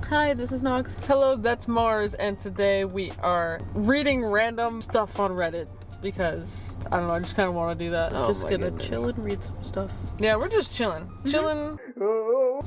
Hi, this is Knox. Hello, that's Mars, and today we are reading random stuff on Reddit because, I don't know, I just kind of want to do that. Just gonna chill and read some stuff. Yeah, we're just chilling. Chilling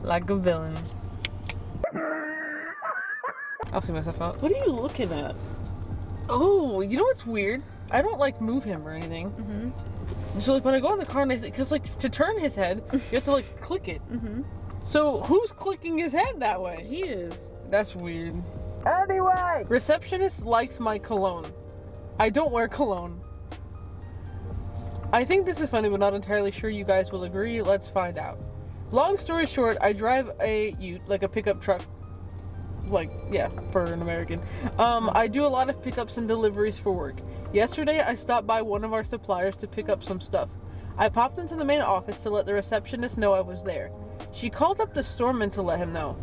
like a villain. I'll see myself out. What are you looking at? Oh, you know what's weird? I don't like move him or anything. So like when I go in the car and I think, cause like to turn his head, you have to like click it. So who's clicking his head that way? He is. That's weird. Anyway! Receptionist likes my cologne. I don't wear cologne. I think this is funny, but not entirely sure you guys will agree. Let's find out. Long story short, I drive a ute, like a pickup truck. Like, yeah, for an American. I do a lot of pickups and deliveries for work. Yesterday, I stopped by one of our suppliers to pick up some stuff. I popped into the main office to let the receptionist know I was there. She called up the storeman to let him know.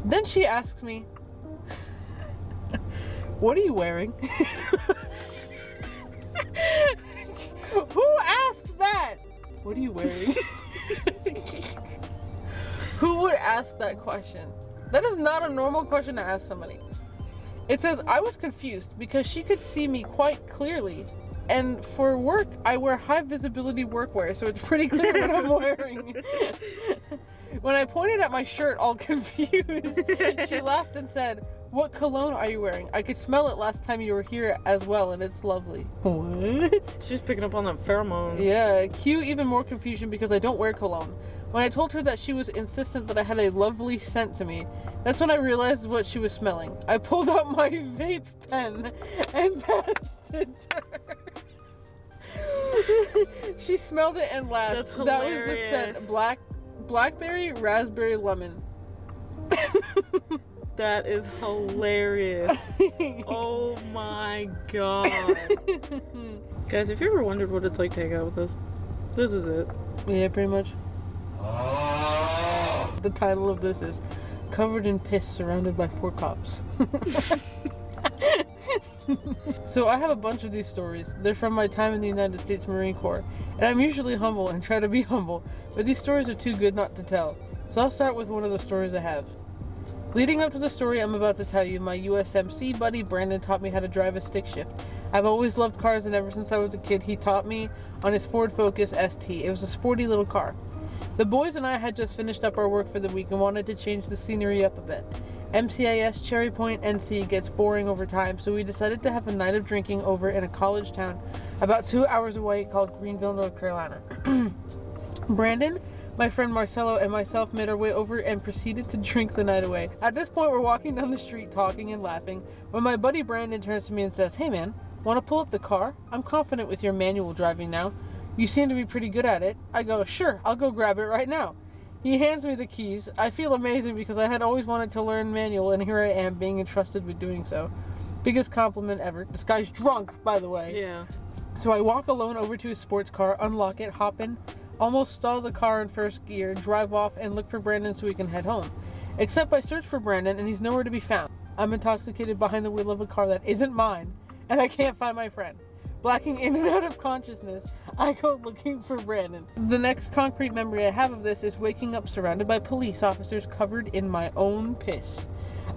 Then she asks me, "What are you wearing?" Who asks that? What are you wearing? Who would ask that question? That is not a normal question to ask somebody. It says, I was confused because she could see me quite clearly. And for work, I wear high visibility workwear, so it's pretty clear what I'm wearing. When I pointed at my shirt all confused, she laughed and said, "What cologne are you wearing? I could smell it last time you were here as well, and it's lovely." What? She's picking up on the pheromones. Yeah, cue even more confusion because I don't wear cologne. When I told her that she was insistent that I had a lovely scent to me, that's when I realized what she was smelling. I pulled out my vape pen and passed it to her. She smelled it and laughed. That's hilarious. That was the scent. Blackberry, raspberry, lemon. That is hilarious. Oh my god. Guys, if you ever wondered what it's like to hang out with us, this is it. Yeah, pretty much. The title of this is Covered in Piss Surrounded by 4 Cops. So I have a bunch of these stories. They're from my time in the United States Marine Corps, and I'm usually humble and try to be humble, but these stories are too good not to tell. So I'll start with one of the stories I have. Leading up to the story I'm about to tell you, my USMC buddy Brandon taught me how to drive a stick shift. I've always loved cars, and ever since I was a kid, he taught me on his Ford Focus ST. It was a sporty little car. The boys and I had just finished up our work for the week and wanted to change the scenery up a bit. MCIS Cherry Point NC gets boring over time, so we decided to have a night of drinking over in a college town about 2 hours away called Greenville, North Carolina. Brandon, my friend Marcelo, and myself made our way over and proceeded to drink the night away. At this point, we're walking down the street talking and laughing when my buddy Brandon turns to me and says, "Hey man, want to pull up the car? I'm confident with your manual driving now. You seem to be pretty good at it." I go, "Sure, I'll go grab it right now." He hands me the keys. I feel amazing because I had always wanted to learn manual, and here I am being entrusted with doing so. Biggest compliment ever. This guy's drunk, by the way. Yeah. So I walk alone over to his sports car, unlock it, hop in, almost stall the car in first gear, drive off, and look for Brandon so we can head home. Except I search for Brandon, and he's nowhere to be found. I'm intoxicated behind the wheel of a car that isn't mine, and I can't find my friend. Blacking in and out of consciousness, I go looking for Brandon. The next concrete memory I have of this is waking up surrounded by police officers covered in my own piss.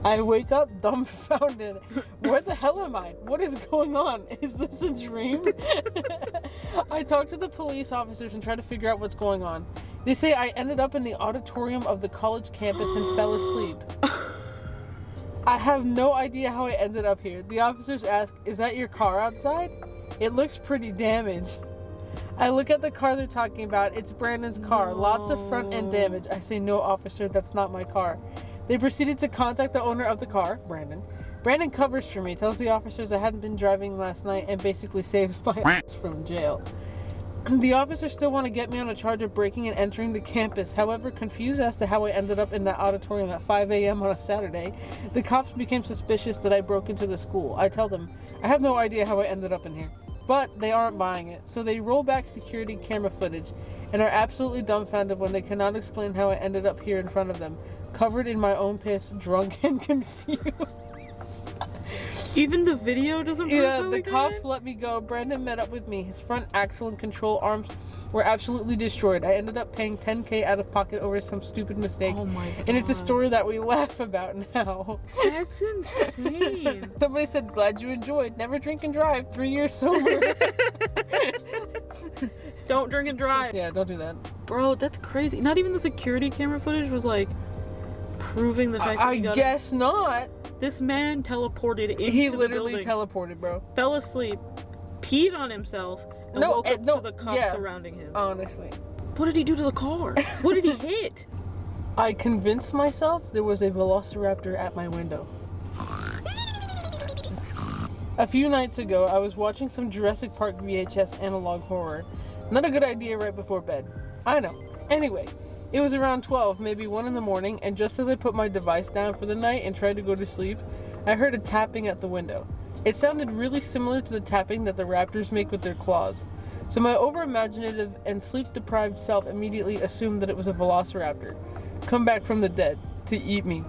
I wake up dumbfounded. Where the hell am I? What is going on? Is this a dream? I talk to the police officers and try to figure out what's going on. They say I ended up in the auditorium of the college campus and fell asleep. I have no idea how I ended up here. The officers ask, "Is that your car outside? It looks pretty damaged." I look at the car they're talking about. It's Brandon's car. Lots of front end damage. I say, "No, officer, that's not my car." They proceeded to contact the owner of the car, Brandon. Brandon covers for me, tells the officers I hadn't been driving last night, and basically saves my ass from jail. The officers still want to get me on a charge of breaking and entering the campus. However, confused as to how I ended up in that auditorium at 5 a.m. on a Saturday, the cops became suspicious that I broke into the school. I tell them, I have no idea how I ended up in here. But they aren't buying it, so they roll back security camera footage and are absolutely dumbfounded when they cannot explain how I ended up here in front of them, covered in my own piss, drunk and confused. Even the video doesn't prove Yeah, that the we got cops it? let me go. Brandon met up with me. His front axle and control arms were absolutely destroyed. I ended up paying $10,000 out of pocket over some stupid mistake. Oh my god. And it's a story that we laugh about now. That's insane. Somebody said, glad you enjoyed. Never drink and drive. 3 years sober. Don't drink and drive. Yeah, don't do that. Bro, that's crazy. Not even the security camera footage was like proving the fact that I he got guess not. This man teleported into He the literally building, teleported, bro. fell asleep, peed on himself, and No, woke up no, to the cops yeah. surrounding him. Honestly. What did he do to the car? What did he hit? I convinced myself there was a velociraptor at my window. A few nights ago, I was watching some Jurassic Park VHS analog horror. Not a good idea right before bed. I know. Anyway, it was around 12, maybe 1 in the morning, and just as I put my device down for the night and tried to go to sleep, I heard a tapping at the window. It sounded really similar to the tapping that the raptors make with their claws. So my over-imaginative and sleep-deprived self immediately assumed that it was a velociraptor, come back from the dead, to eat me.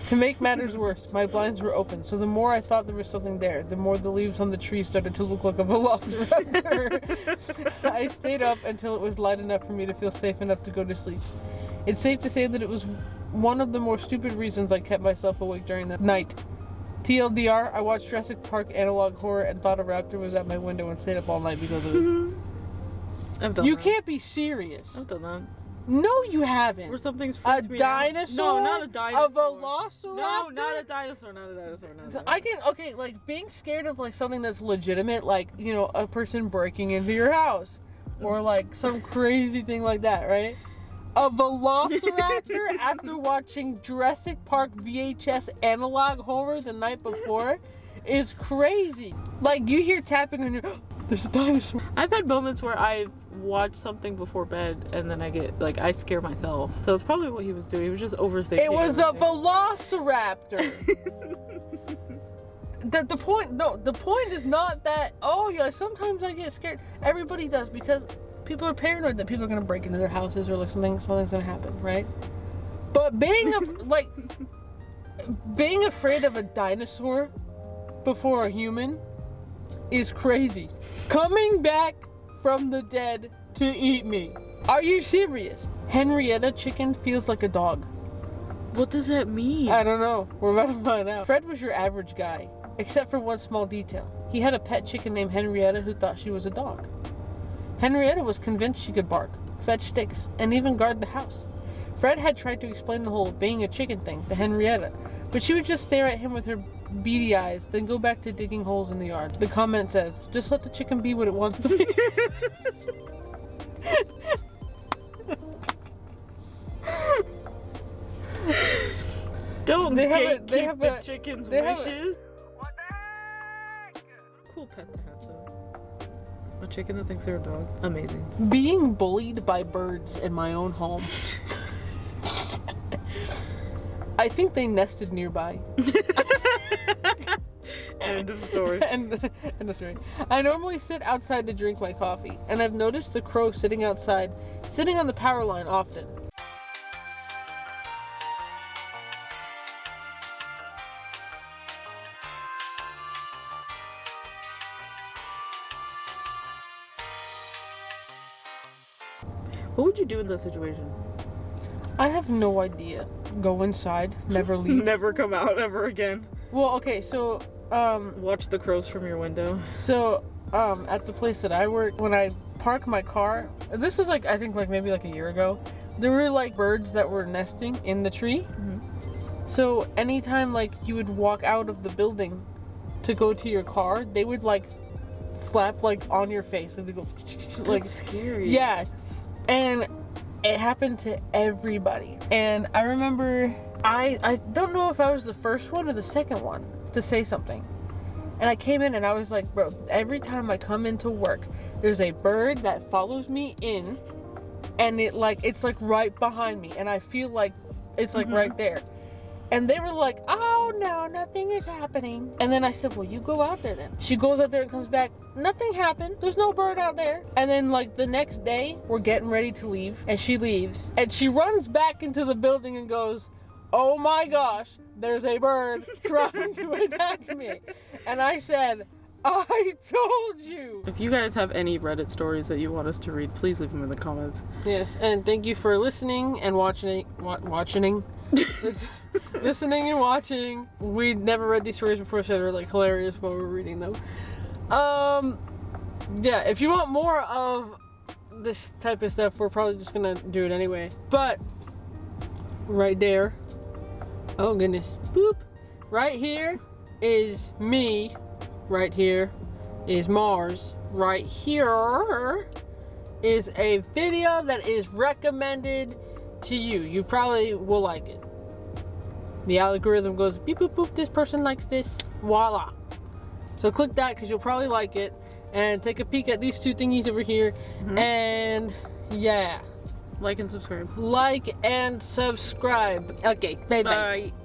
To make matters worse, my blinds were open, so the more I thought there was something there, the more the leaves on the tree started to look like a velociraptor. I stayed up until it was light enough for me to feel safe enough to go to sleep. It's safe to say that it was one of the more stupid reasons I kept myself awake during the night. TLDR, I watched Jurassic Park analog horror and thought a raptor was at my window and stayed up all night because of it. I've done You that. can't be serious. I've done that. No, you haven't. Where something's A freaked me out. dinosaur? No, not a dinosaur. A velociraptor? No, not a dinosaur. Not a dinosaur. Not a dinosaur. I can, okay, like, being scared of, like, something that's legitimate, like, you know, a person breaking into your house. Or, like, some crazy thing like that, right? A velociraptor after watching Jurassic Park VHS analog horror the night before is crazy. Like, you hear tapping on your... There's a dinosaur. I've had moments where I've watched something before bed and then I get, like, I scare myself. So that's probably what he was doing. He was just overthinking. It was a everything. velociraptor. The point is not that, oh yeah, sometimes I get scared. Everybody does, because people are paranoid that people are gonna break into their houses or like something's gonna happen, right? But being afraid of a dinosaur before a human is crazy. Coming back from the dead to eat me. Are you serious? Henrietta chicken feels like a dog. What does that mean? I don't know. We're about to find out. Fred was your average guy, except for one small detail. He had a pet chicken named Henrietta who thought she was a dog. Henrietta was convinced she could bark, fetch sticks, and even guard the house. Fred had tried to explain the whole being a chicken thing to Henrietta, but she would just stare at him with her beady eyes, then go back to digging holes in the yard. The comment says, just let the chicken be what it wants to be. Don't They have gatekeep the a- chicken's they have a- wishes. What the heck? Cool pet to have, though. A chicken that thinks they're a dog. Amazing. Being bullied by birds in my own home. I think they nested nearby. End of story. End of story. I normally sit outside to drink my coffee, and I've noticed the crow sitting outside, sitting on the power line often. What would you do in that situation? I have no idea. Go inside, never leave. Never come out ever again. Well, okay, so, Watch the crows from your window. at the place that I work, when I park my car, this was like, I think like maybe like a year ago, there were like birds that were nesting in the tree. Mhm. So anytime like you would walk out of the building to go to your car, they would like flap like on your face and they go like, That's scary. yeah. And it happened to everybody. And I remember, I don't know if I was the first one or the second one to say something. And I came in and I was like, bro, every time I come into work, there's a bird that follows me in, and it's like right behind me, and I feel like it's like right there. And they were like, oh no, nothing is happening. And then I said, well, you go out there then. She goes out there and comes back, nothing happened. There's no bird out there. And then like the next day, we're getting ready to leave, and she leaves. And she runs back into the building and goes, oh my gosh, there's a bird trying to attack me. And I said, I told you. If you guys have any Reddit stories that you want us to read, please leave them in the comments. Yes, and thank you for listening and watching. Listening and watching. We never read these stories before, so they're like hilarious while we're reading them. Yeah, if you want more of this type of stuff, we're probably just gonna do it anyway. But right there, oh goodness, boop, right here is me. Right here is Mars. Right here is a video that is recommended to you. You probably will like it. The algorithm goes beep boop boop, this person likes this, voila. So click that because you'll probably like it. And take a peek at these two thingies over here. And yeah. Like and subscribe. Like and subscribe. Okay, bye bye. Bye.